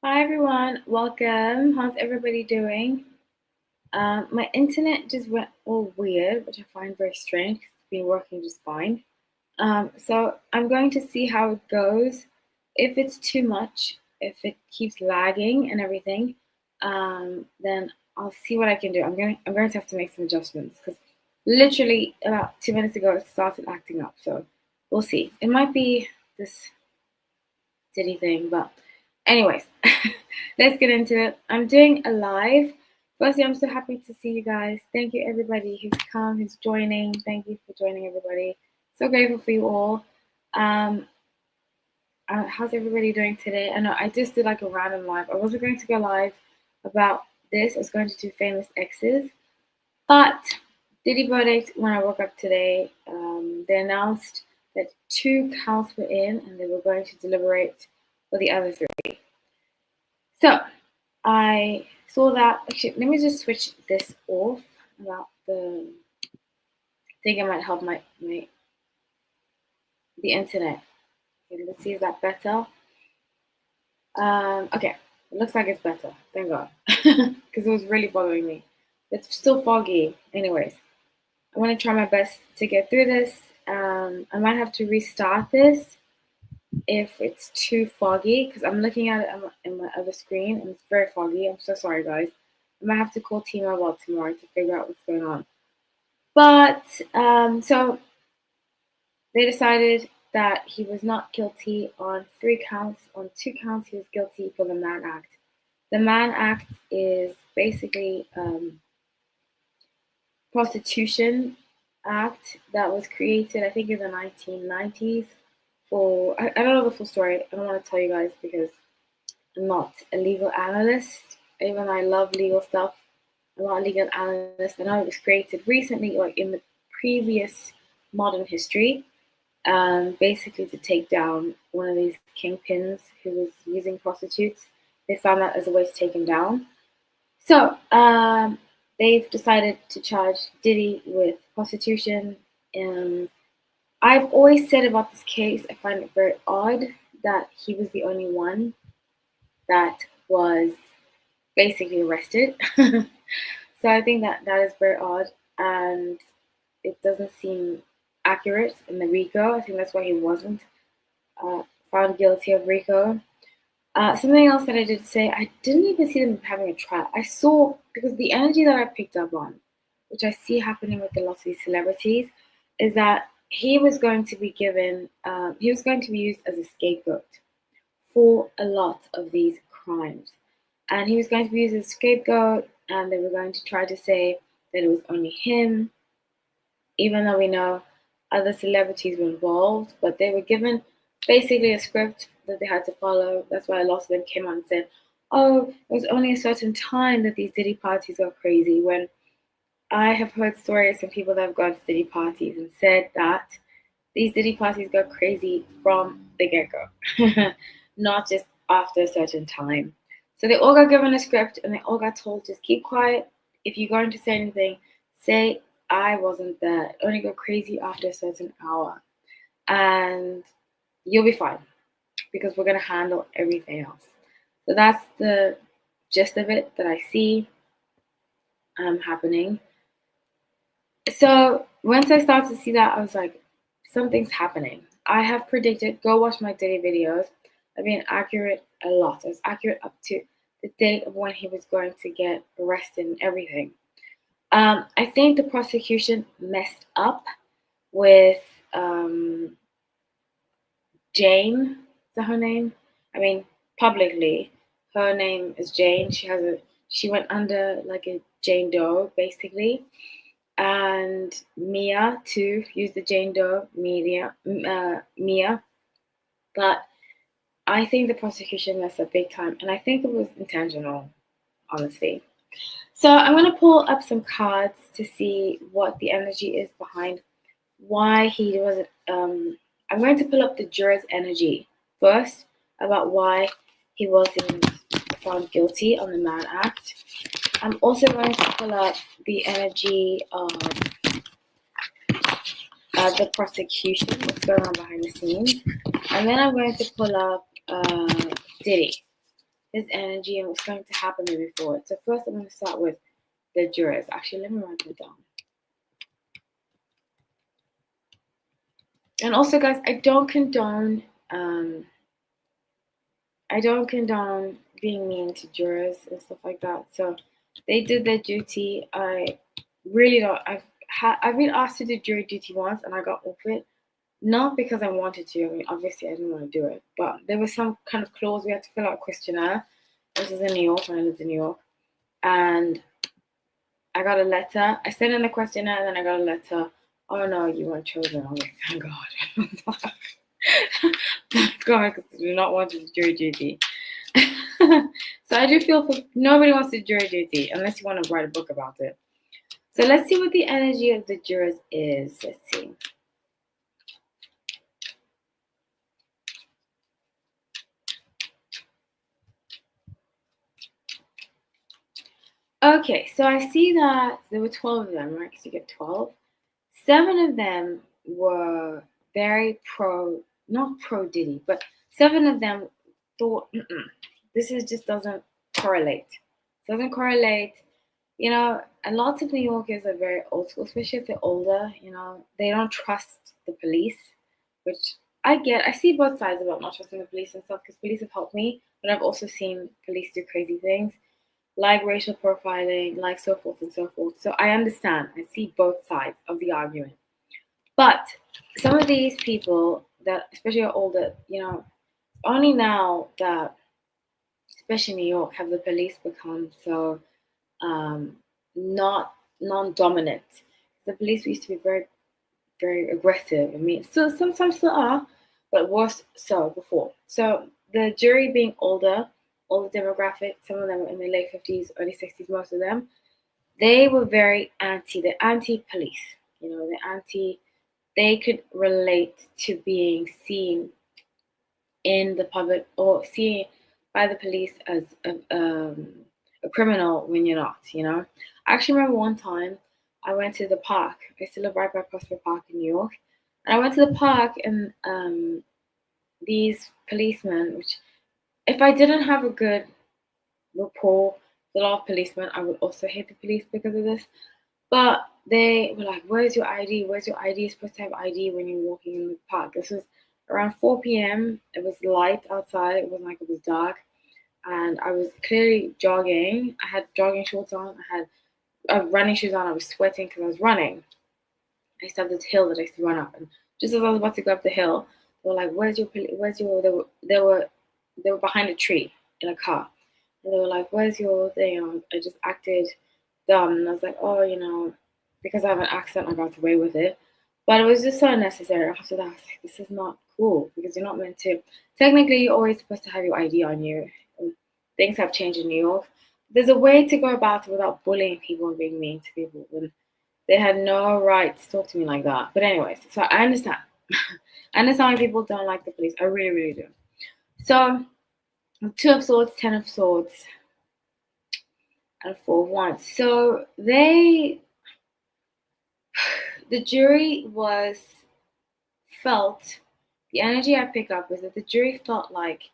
Hi everyone, welcome. How's everybody doing? My internet just went all weird, which I find very strange. It's been working just fine. So I'm going to see how it goes. If it's too much, if it keeps lagging and everything, then I'll see what I can do. I'm going to have to make some adjustments because literally about 2 minutes ago it started acting up. So we'll see. It might be this Diddy thing, but anyways, let's get into it. I'm doing a live. Firstly, I'm so happy to see you guys. Thank you, everybody who's come, who's joining. Thank you for joining, everybody. So grateful for you all. Um, how's everybody doing today? I know I just did like a random live. I wasn't going to go live about this. I was going to do famous exes, but Diddy verdict. When I woke up today, they announced that 2 counts were in, and they were going to deliberate for the other 3. So I saw that. Actually, let me just switch this off about the. I think it might help my the internet. Okay, let's see, is that better? Okay, it looks like it's better. Thank God, because it was really bothering me. It's still foggy. Anyways, I want to try my best to get through this. I might have to restart this if it's too foggy because I'm looking at it on my other screen and it's very foggy. I'm so sorry, guys. I might have to call T-Mobile tomorrow to figure out what's going on. But so they decided that he was not guilty on 3 counts. On 2 counts, he was guilty for the Mann Act. The Mann Act is basically prostitution act that was created, I think, in the 1990s. I don't know the full story. I don't want to tell you guys because I'm not a legal analyst. Even though I love legal stuff, I'm not a legal analyst. I know it was created recently, like in the previous modern history, basically to take down one of these kingpins who was using prostitutes. They found that as a way to take him down. So they've decided to charge Diddy with prostitution. I've always said about this case, I find it very odd that he was the only one that was basically arrested. So I think that is very odd, and it doesn't seem accurate in the RICO. I think that's why he wasn't found guilty of RICO. Something else that I did say, I didn't even see them having a trial. I saw, because the energy that I picked up on, which I see happening with a lot of these celebrities, is that he was going to be used as a scapegoat for a lot of these crimes. And he was going to be used as a scapegoat, and they were going to try to say that it was only him, even though we know other celebrities were involved, but they were given basically a script that they had to follow. That's why a lot of them came out and said, oh, it was only a certain time that these Diddy parties got crazy, when I have heard stories from people that have gone to Diddy parties and said that these Diddy parties got crazy from the get-go, not just after a certain time. So they all got given a script and they all got told, just keep quiet. If you're going to say anything, say I wasn't there. It only go crazy after a certain hour. And you'll be fine because we're going to handle everything else. So that's the gist of it that I see happening. So once I started to see that, I was like, something's happening. I have predicted, go watch my daily videos. I've been accurate a lot. I was accurate up to the date of when he was going to get arrested and everything. I think the prosecution messed up with Jane. Is that her name? I mean, publicly, her name is Jane. She went under like a Jane Doe, basically. And Mia too used the Jane Doe Mia. But I think the prosecution messed up big time, and I think it was intentional, honestly. So I'm going to pull up some cards to see what the energy is behind why he wasn't. I'm going to pull up the juror's energy first about why he wasn't found guilty on the Mann Act. I'm also going to pull up the energy of the prosecution, what's going on behind the scenes, and then I'm going to pull up Diddy. his energy and what's going to happen moving forward. So first I'm going to start with the jurors. Actually, let me write that down. And also, guys, I don't condone being mean to jurors and stuff like that. So they did their duty. I really don't. I've been asked to do jury duty once, and I got off it. Not because I wanted to. I mean, obviously, I didn't want to do it, but there was some kind of clause we had to fill out a questionnaire. This is in New York when I lived in New York, and I got a letter. I sent in the questionnaire, and then I got a letter. Oh no, you weren't chosen. I was like, thank God. Thank God, because I do not want to do jury duty. So I do feel for nobody wants to do jury duty unless you want to write a book about it. So let's see what the energy of the jurors is. Let's see. Okay, so I see that there were 12 of them, right? So you get 12. 7 of them were very not pro Diddy, but 7 of them thought, this just doesn't correlate. Doesn't correlate. You know, and lots of New Yorkers are very old school, especially if they're older. You know, they don't trust the police, which I get. I see both sides about not trusting the police and stuff because police have helped me, but I've also seen police do crazy things like racial profiling, like so forth and so forth. So I understand. I see both sides of the argument. But some of these people that, especially are older, you know, only now that, especially in New York, have the police become so not non-dominant. The police used to be very, very aggressive. I mean, still sometimes still are, but was so before. So the jury being older demographic, some of them were in their late 50s, early 60s, most of them, they were very they're anti-police. You know, they could relate to being seen in the public or seen by the police as a criminal when you're not, you know. I actually remember one time I went to the park. I used to live right by Prospect Park in New York. And I went to the park and these policemen, which if I didn't have a good rapport with a lot of policemen, I would also hate the police because of this. But they were like, where's your ID? Where's your ID? You're supposed to have ID when you're walking in the park. This was around 4 p.m. It was light outside. It wasn't like it was dark. And I was clearly jogging. I had jogging shorts on. I had running shoes on. I was sweating because I was running. I used to have this hill that I used to run up. And just as I was about to go up the hill, they were like, where's your, they were behind a tree in a car. And they were like, where's your thing? And I just acted dumb. And I was like, oh, you know, because I have an accent, I got away with it. But it was just so unnecessary. After that, I was like, this is not cool because you're not meant to. Technically, you're always supposed to have your ID on you. And things have changed in New York. There's a way to go about it without bullying people and being mean to people. And they had no right to talk to me like that. But anyways, so I understand. I understand why people don't like the police. I really, really do. So 2 of Swords, 10 of Swords, and 4 of Wands. So the jury felt, the energy I pick up is that the jury felt like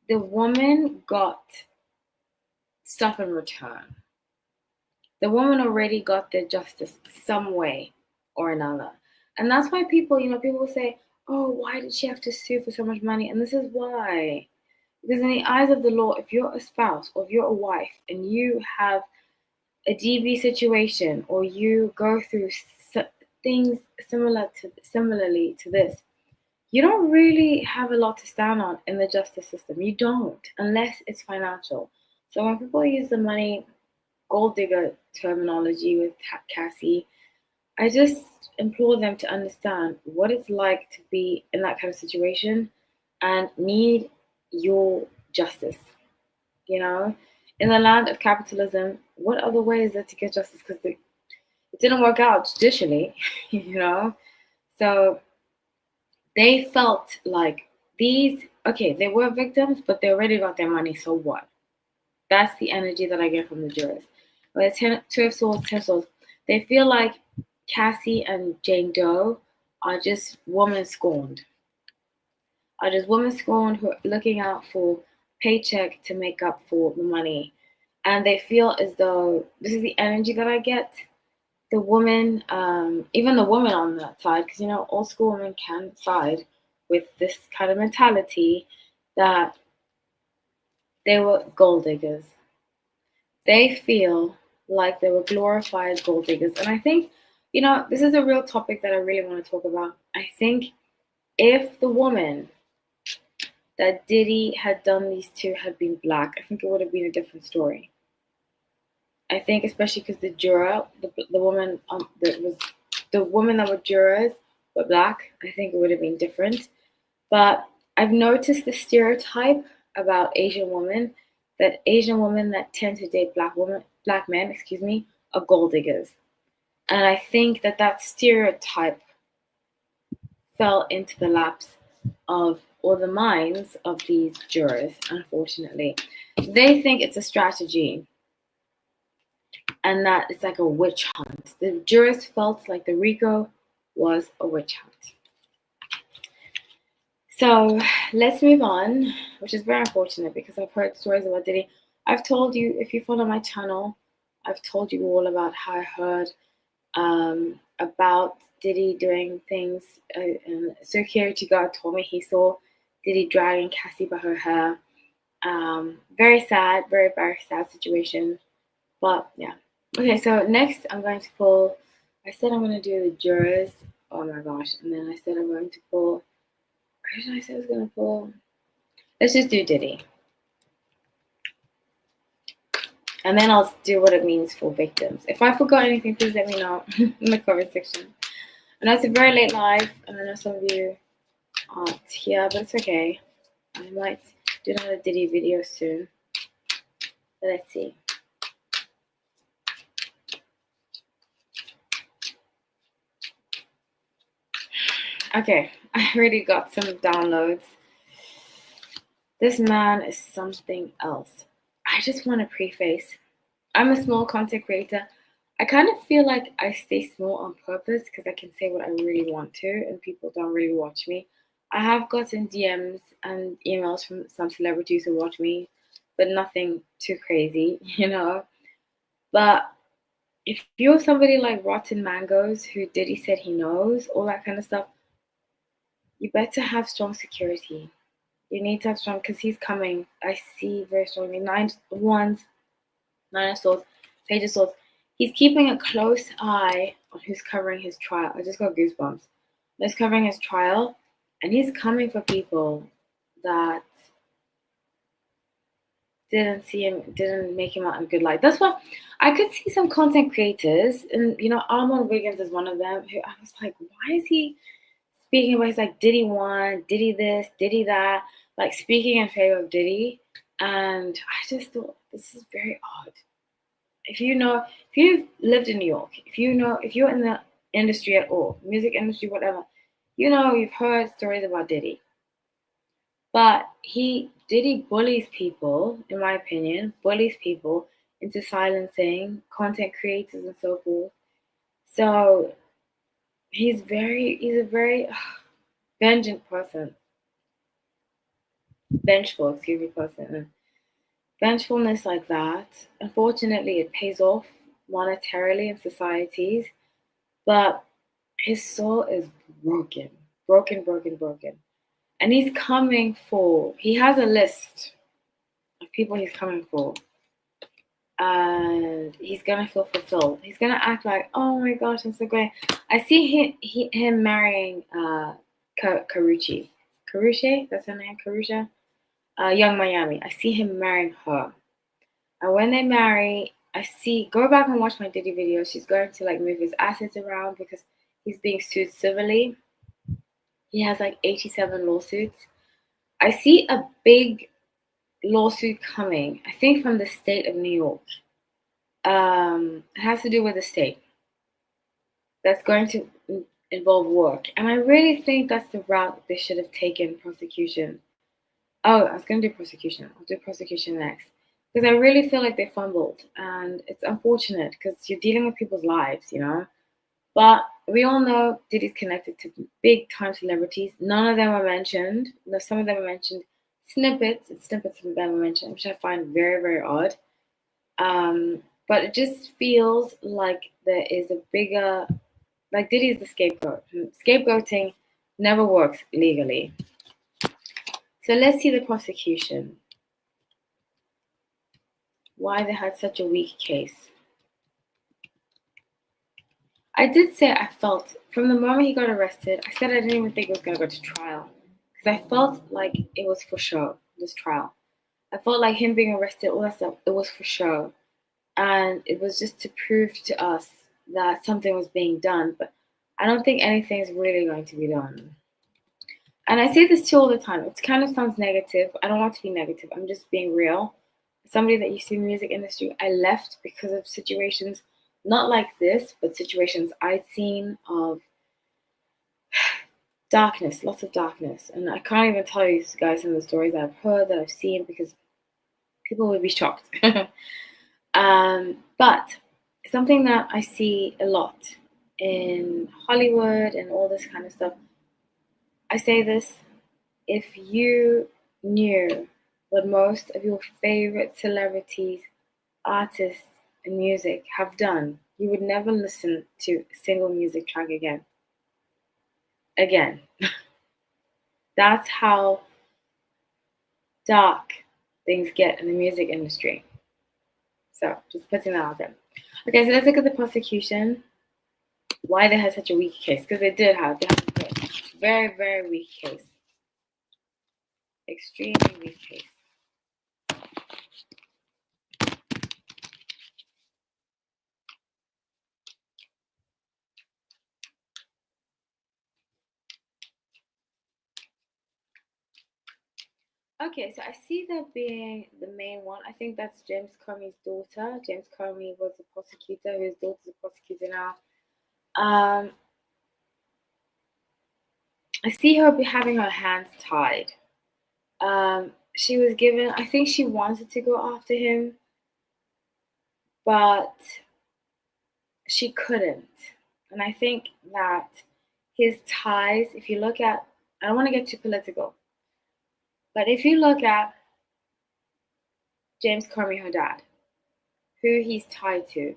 the woman got stuff in return. The woman already got their justice some way or another. And that's why people say, oh, why did she have to sue for so much money? And this is why. Because in the eyes of the law, if you're a spouse or if you're a wife and you have a DV situation or you go through things similarly to this, you don't really have a lot to stand on in the justice system. You don't, unless it's financial. So when people use the money gold digger terminology with Cassie, I just implore them to understand what it's like to be in that kind of situation and need your justice. You know, in the land of capitalism, what other way is there to get justice? Because it didn't work out judicially, you know. So they felt like they were victims, but they already got their money, so what? That's the energy that I get from the jurors. But 2 of Swords, 10 of Swords, they feel like Cassie and Jane Doe are just women scorned. Who are looking out for paycheck to make up for the money. And they feel as though this is the energy that I get. The woman, even the woman on that side, because old school women can side with this kind of mentality that they were gold diggers. They feel like they were glorified gold diggers. And I think, this is a real topic that I really want to talk about. I think if the woman that Diddy had done these to had been black, I think it would have been a different story. I think especially because the juror, the woman that was the woman that were jurors were black. I think it would have been different. But I've noticed the stereotype about Asian women that Asian women that tend to date black men, are gold diggers. And I think that stereotype fell into the laps of or the minds of these jurors, unfortunately. They think it's a strategy and that it's like a witch hunt. The jurors felt like the RICO was a witch hunt. So let's move on, which is very unfortunate because I've heard stories about Diddy. I've told you, if you follow my channel, I've told you all about how I heard about Diddy doing things. And a security guard told me he saw Diddy dragging Cassie by her hair. Very sad, very, very sad situation. But yeah. Okay, so next I'm going to pull, I said I'm going to do the jurors. Oh my gosh. And then I said I'm going to pull, where did I say I was going to pull? Let's just do Diddy. And then I'll do what it means for victims. If I forgot anything, please let me know in the comment section. I know it's a very late live, and I know some of you aren't here, but it's okay. I might do another Diddy video soon. But let's see. Okay, I already got some downloads. This man is something else. I just want to preface. I'm a small content creator. I kind of feel like I stay small on purpose because I can say what I really want to and people don't really watch me. I have gotten DMs and emails from some celebrities who watch me, but nothing too crazy, But if you're somebody like Rotten Mangoes, who Diddy said he knows, all that kind of stuff, you better have strong security. You need to have strong, because he's coming. I see very strongly. 9 of Wands, 9 of Swords, Page of Swords. He's keeping a close eye on who's covering his trial. I just got goosebumps. He's covering his trial, and he's coming for people that didn't make him out in a good light. That's why I could see some content creators, and Armand Wiggins is one of them, who I was like, why is he speaking about, he's like, Diddy won, Diddy this, Diddy that, like speaking in favor of Diddy. And I just thought, this is very odd. If you've lived in New York, if you're in the industry at all, music industry, whatever, you've heard stories about Diddy. But Diddy bullies people, in my opinion, into silencing content creators and so forth. So he's a very vengeful person. Vengefulness like that, unfortunately, it pays off monetarily in societies, but his soul is broken. And he has a list of people he's coming for. And he's gonna feel fulfilled. He's gonna act like, oh my gosh, I'm so great. I see him marrying Karrueche. Karrueche, that's her name, Karrueche? Young Miami. I see him marrying her. And when they marry, go back and watch my Diddy video. She's going to move his assets around because he's being sued civilly. He has 87 lawsuits. I see a big lawsuit coming, I think from the state of New York. It has to do with the state. That's going to involve work. And I really think that's the route they should have taken, prosecution. Oh, I was going to do prosecution. I'll do prosecution next. Because I really feel like they fumbled. And it's unfortunate because you're dealing with people's lives, But we all know Diddy's connected to big time celebrities. None of them are mentioned. Some of them are mentioned. snippets of them mentioned, which I find very, very odd. But it just feels like there is a bigger, like Diddy is the scapegoat. Scapegoating never works legally. So let's see the prosecution. Why they had such a weak case. I did say I felt from the moment he got arrested, I said I didn't even think it was going to go to trial because I felt like it was for show, this trial. I felt like him being arrested, all that stuff, it was for show. And it was just to prove to us that something was being done. But I don't think anything's really going to be done. And I say this too all the time. It kind of sounds negative. I don't want to be negative. I'm just being real. Somebody that used to be in the music industry, I left because of situations not like this, but situations I'd seen of darkness, lots of darkness. And I can't even tell you guys some of the stories that I've heard, that I've seen, because people would be shocked. But something that I see a lot in Hollywood and all this kind of stuff, I say this, if you knew what most of your favorite celebrities, artists, and music have done, you would never listen to a single music track again. Again. That's how dark things get in the music industry. So, just putting that out there. Okay, so let's look at the prosecution. Why they had such a weak case? Because they had a very, very weak case. Extremely weak case. Okay, so I see that being the main one. I think that's James Comey's daughter. James Comey was a prosecutor. His daughter's a prosecutor now. I see her having her hands tied. She was given, I think she wanted to go after him, but she couldn't. And I think that his ties, if you look at, I don't want to get too political, but if you look at James Comey, her dad, who he's tied to,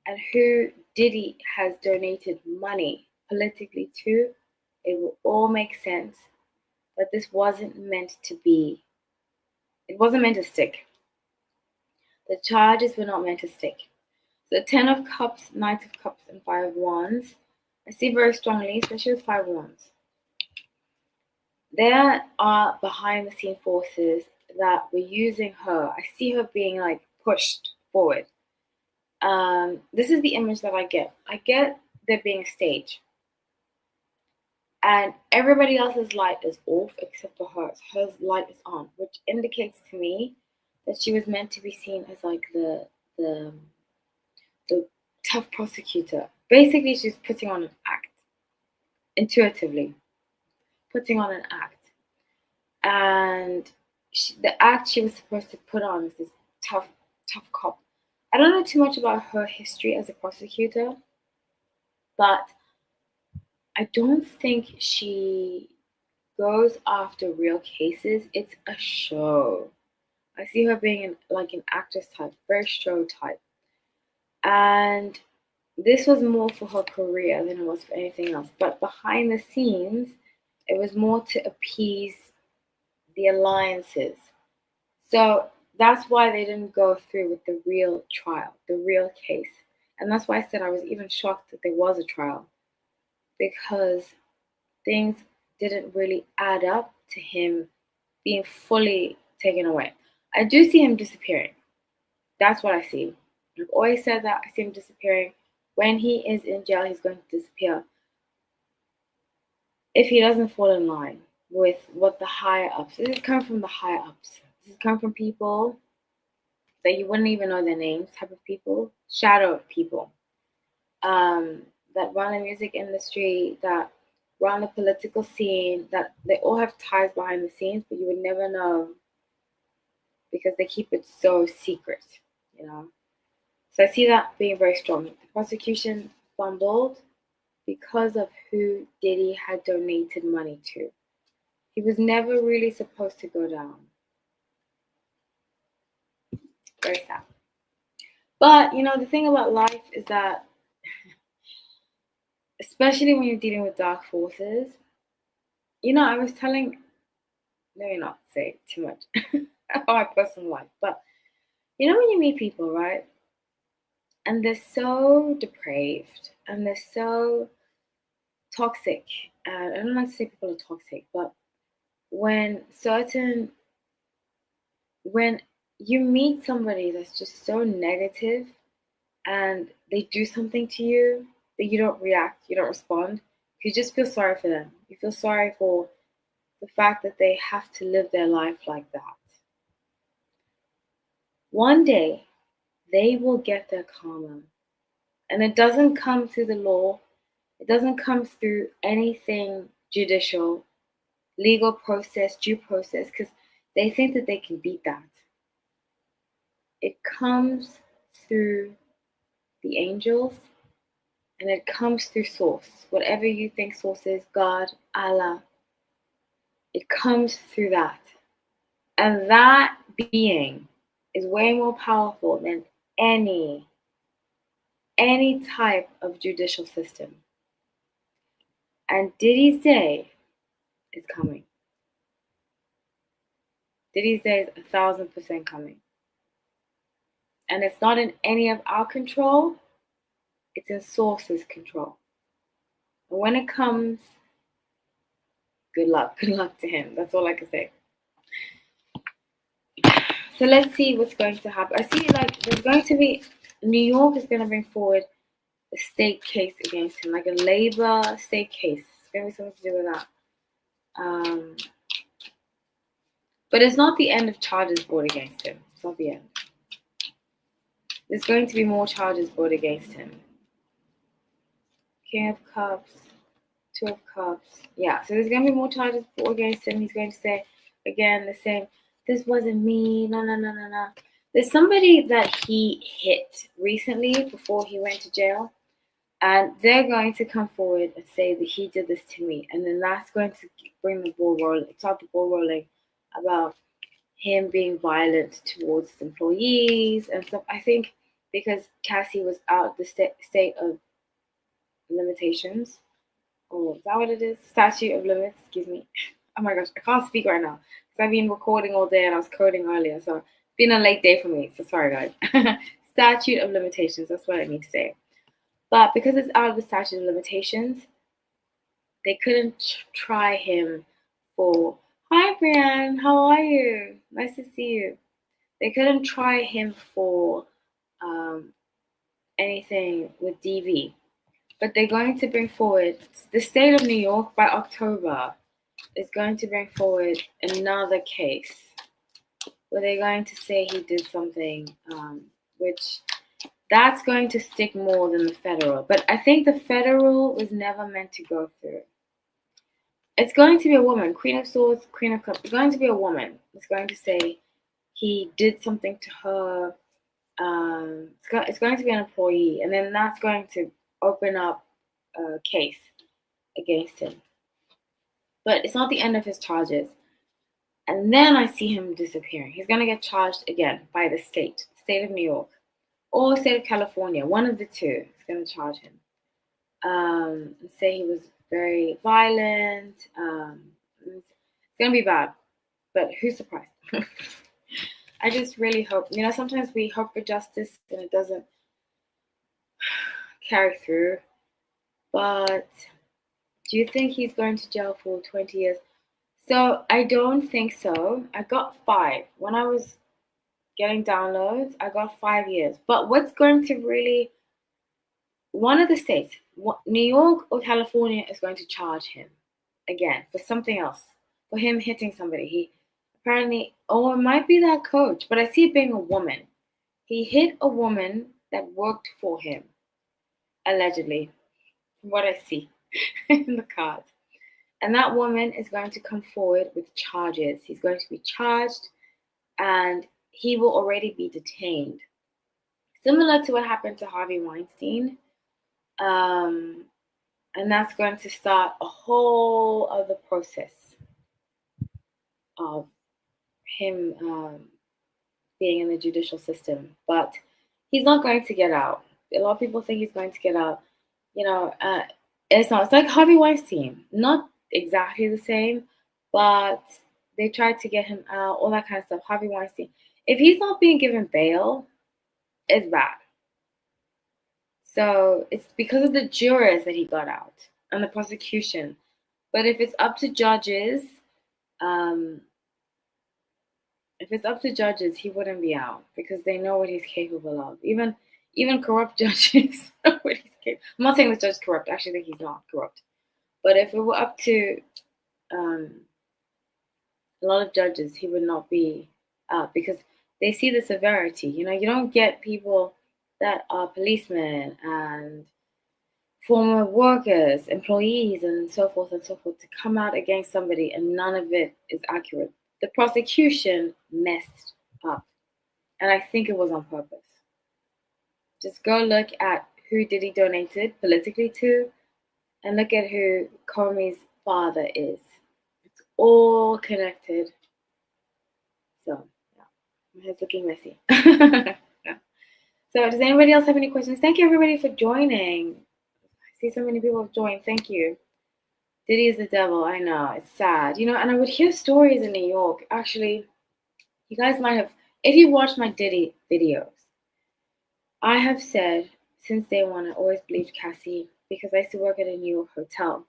and who Diddy has donated money politically to, it will all make sense that this wasn't meant to be. It wasn't meant to stick. The charges were not meant to stick. So 10 of cups, knight of cups, and 5 of wands, I see very strongly, especially with 5 wands. There are behind the scene forces that were using her. I see her being like pushed forward. This is the image that I get. I get there being a stage. And everybody else's light is off except for hers. Her light is on, which indicates to me that she was meant to be seen as like the tough prosecutor. Basically, she's putting on an act, intuitively, putting on an act. And the act she was supposed to put on is this tough cop. I don't know too much about her history as a prosecutor, but I don't think she goes after real cases. It's a show. I see her being like an actress type, very show type. And this was more for her career than it was for anything else. But behind the scenes, it was more to appease the alliances. So that's why they didn't go through with the real trial, the real case. And that's why I said I was even shocked that there was a trial, because things didn't really add up to him being fully taken away. I do see him disappearing. That's what I see. I've always said that. I see him disappearing. When he is in jail, he's going to disappear. If he doesn't fall in line with what the higher ups, this is coming from the higher ups. This is coming from people that you wouldn't even know their names, type of people, shadow people, that run the music industry, that run the political scene, that they all have ties behind the scenes, but you would never know because they keep it so secret, you know. So I see that being very strong. The prosecution fumbled because of who Diddy had donated money to. He was never really supposed to go down. Very sad. But, the thing about life is that, especially when you're dealing with dark forces, I was telling, let me not say too much about my personal life, but when you meet people, right? And they're so depraved and they're so toxic. And I don't like to say people are toxic, but when you meet somebody that's just so negative and they do something to you, but you don't react, you don't respond, you just feel sorry for them. You feel sorry for the fact that they have to live their life like that. One day, they will get their karma. And it doesn't come through the law. It doesn't come through anything judicial, legal process, due process, because they think that they can beat that. It comes through the angels and it comes through source. Whatever you think source is, God, Allah, it comes through that. And that being is way more powerful than any type of judicial system. And Diddy's day is coming. Diddy's day is 1,000% coming. And it's not in any of our control, it's in source's control. And when it comes, good luck to him. That's all I can say. So let's see what's going to happen. I see there's going to be, New York is going to bring forward a state case against him, like a labor state case. It's going to be something to do with that. But it's not the end of charges brought against him. It's not the end. There's going to be more charges brought against him. King of Cups, Two of Cups. Yeah, so there's going to be more charges brought against him. He's going to say, again, the same, this wasn't me, no. There's somebody that he hit recently before he went to jail. And they're going to come forward and say that he did this to me. And then that's going to bring the ball rolling, start the ball rolling about him being violent towards his employees and stuff. I think because Cassie was out the state of limitations. Is that what it is? Statute of limits, excuse me. Oh my gosh, I can't speak right now because I've been recording all day and I was coding earlier. So it's been a late day for me. So sorry, guys. Statute of limitations, that's what I mean to say. But because it's out of the statute of limitations, they couldn't try him for, hi, Brianne, how are you? Nice to see you. They couldn't try him for anything with DV. But they're going to bring forward, the state of New York by October is going to bring forward another case where they're going to say he did something, which that's going to stick more than the federal. But I think the federal was never meant to go through. It's going to be a woman, Queen of Swords, Queen of Cups. It's going to be a woman. It's going to say he did something to her. It's going to be an employee, and then that's going to open up a case against him. But it's not the end of his charges. And then I see him disappearing. He's going to get charged again by the state of New York, or state of California. One of the two is going to charge him. And say he was very violent. It's going to be bad. But who's surprised? I just really hope, sometimes we hope for justice and it doesn't carry through. But do you think he's going to jail for 20 years? So I don't think so. I got 5. When I was getting downloads, I got 5 years. But what's going to really, one of the states, New York or California, is going to charge him again for something else, for him hitting somebody. He apparently, it might be that coach, but I see it being a woman. He hit a woman that worked for him, allegedly, from what I see in the cards. And that woman is going to come forward with charges. He's going to be charged and he will already be detained. Similar to what happened to Harvey Weinstein. And that's going to start a whole other process. of him being in the judicial system, but he's not going to get out. A lot of people think he's going to get out. You know, it's not. It's like Harvey Weinstein. Not exactly the same, but they tried to get him out, all that kind of stuff. Harvey Weinstein. If he's not being given bail, it's bad. So it's because of the jurors that he got out and the prosecution. But um, if it's up to judges, he wouldn't be out because they know what he's capable of. Even corrupt judges know what he's capable. I'm not saying the judge is corrupt. I actually think he's not corrupt. But if it were up to um, a lot of judges, he would not be out because they see the severity. You know, you don't get people that are policemen and former workers, employees, and so forth, to come out against somebody and none of it is accurate. The prosecution messed up, and I think it was on purpose. Just go look at who Diddy donated politically to, and look at who Comey's father is. It's all connected. So, yeah, my head's looking messy. Yeah. So, does anybody else have any questions? Thank you, everybody, for joining. I see so many people have joined. Thank you. Diddy is the devil. I know. It's sad. You know, and I would hear stories in New York. Actually, you guys might have, if you watched my Diddy videos, I have said since day one, I always believed Cassie because I used to work at a New York hotel.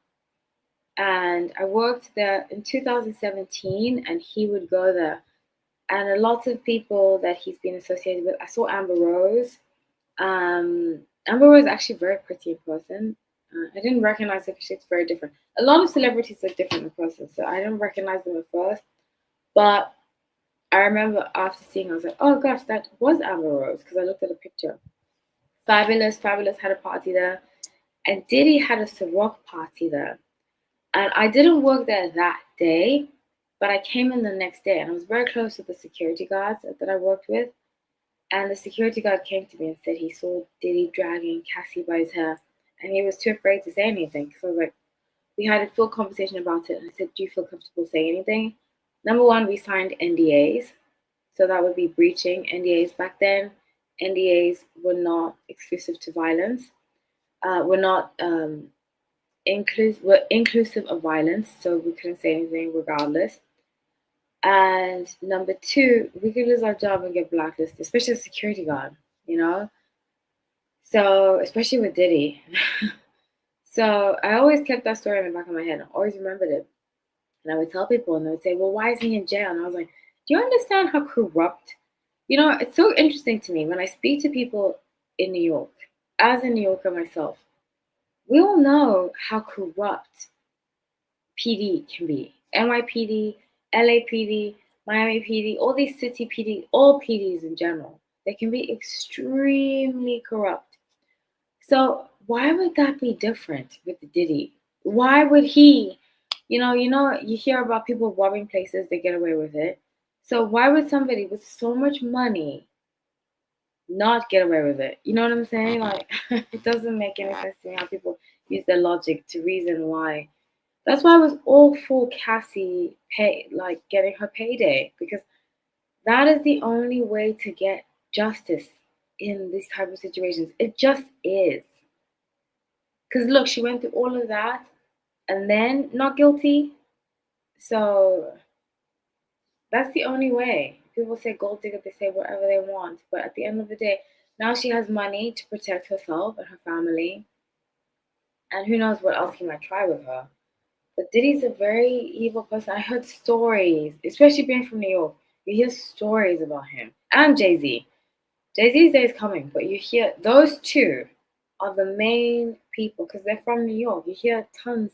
And I worked there in 2017, and he would go there. And a lot of people that he's been associated with, I saw Amber Rose. Amber Rose is actually very pretty in person. I didn't recognize her because she's very different. A lot of celebrities are different in person, so I didn't recognize them at first. But I remember after seeing her, I was like, oh gosh, that was Amber Rose because I looked at a picture. Fabulous had a party there. And Diddy had a Ciroc party there. And I didn't work there that day, but I came in the next day and I was very close with the security guards that I worked with. And the security guard came to me and said he saw Diddy dragging Cassie by his hair. And he was too afraid to say anything because I was like, we had a full conversation about it. And I said, do you feel comfortable saying anything? Number one, we signed NDAs. So that would be breaching NDAs back then. NDAs were not exclusive to violence. Were not were inclusive of violence. So we couldn't say anything regardless. And number two, we could lose our job and get blacklisted, especially a security guard, you know? So, especially with Diddy. So, I always kept that story in the back of my head. I always remembered it. And I would tell people, and they would say, well, why is he in jail? And I was like, do you understand how corrupt? You know, it's so interesting to me when I speak to people in New York, as a New Yorker myself, we all know how corrupt PD can be. NYPD, LAPD, Miami PD, all these city PD, all PDs in general, they can be extremely corrupt. So why would that be different with Diddy? Why would he, you hear about people robbing places, they get away with it. So why would somebody with so much money not get away with it? You know what I'm saying? Like, it doesn't make any sense to me how people use their logic to reason why. That's why I was all for Cassie getting her payday, because that is the only way to get justice in these type of situations. It just is. Because look, she went through all of that and then not guilty. So that's the only way. People say gold digger, they say whatever they want. But at the end of the day, now she has money to protect herself and her family. And who knows what else he might try with her. But Diddy's a very evil person. I heard stories, especially being from New York. You hear stories about him. And Jay-Z. Jay-Z's day is coming, but you hear those two are the main people because they're from New York. You hear tons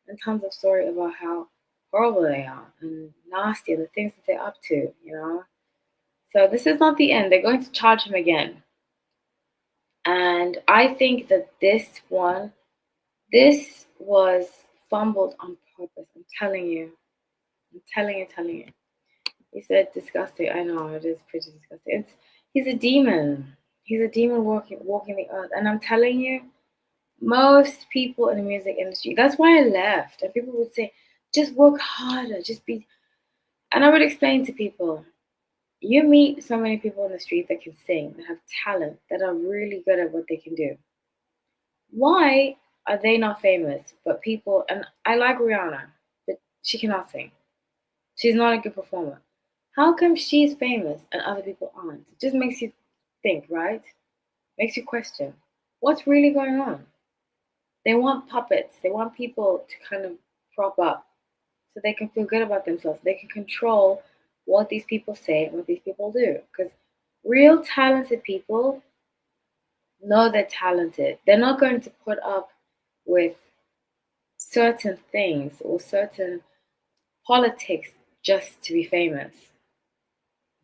and tons of story about how horrible they are and nasty and the things that they're up to, you know. So this is not the end. They're going to charge him again. And I think that this was fumbled on purpose. I'm telling you. I'm telling you. He said disgusting. I know, it is pretty disgusting. He's a demon. He's a demon walking the earth. And I'm telling you, most people in the music industry, that's why I left. And people would say, just work harder. Just be. And I would explain to people, you meet so many people in the street that can sing, that have talent, that are really good at what they can do. Why are they not famous? But people, and I like Rihanna, but she cannot sing. She's not a good performer. How come she's famous and other people aren't? It just makes you think, right? Makes you question what's really going on. They want puppets. They want people to kind of prop up so they can feel good about themselves. They can control what these people say and what these people do. Because real talented people know they're talented. They're not going to put up with certain things or certain politics just to be famous.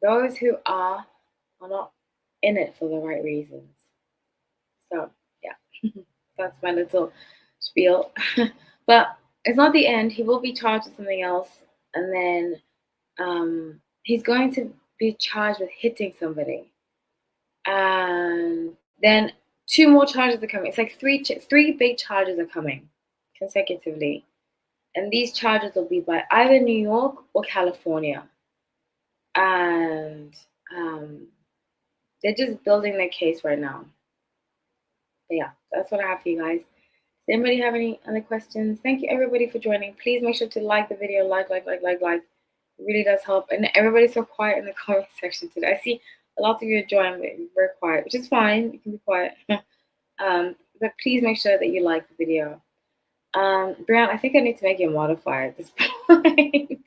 Those who are not in it for the right reasons. So, yeah, that's my little spiel. But it's not the end. He will be charged with something else, and then he's going to be charged with hitting somebody, and then two more charges are coming. It's like three big charges are coming consecutively, and these charges will be by either New York or California, and um, they're just building their case right now. But yeah, that's what I have for you guys. Does anybody have any other questions? Thank you everybody for joining. Please make sure to like the video. Like. It really does help. And everybody's so quiet in the comment section today. I see a lot of you are joining, but you're very quiet, which is fine. You can be quiet. But please make sure that you like the video. Brian, I think I need to make you a modifier at this point.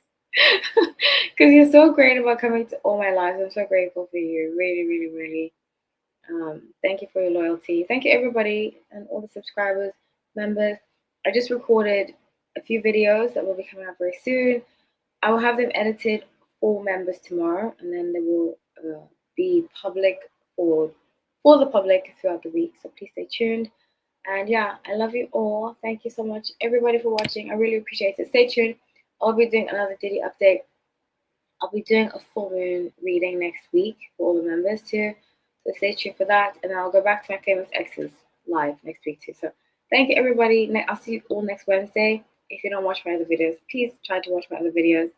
Because you're so great about coming to all my lives. I'm so grateful for you. Really, really, really. Thank you for your loyalty. Thank you, everybody, and all the subscribers, members. I just recorded a few videos that will be coming up very soon. I will have them edited for members tomorrow, and then they will be public for the public throughout the week. So please stay tuned. And yeah, I love you all. Thank you so much, everybody, for watching. I really appreciate it. Stay tuned. I'll be doing another Diddy update. I'll be doing a full moon reading next week for all the members too. So stay tuned for that. And I'll go back to my famous exes live next week too. So thank you, everybody. I'll see you all next Wednesday. If you don't watch my other videos, please try to watch my other videos.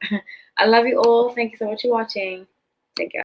I love you all. Thank you so much for watching. Take care.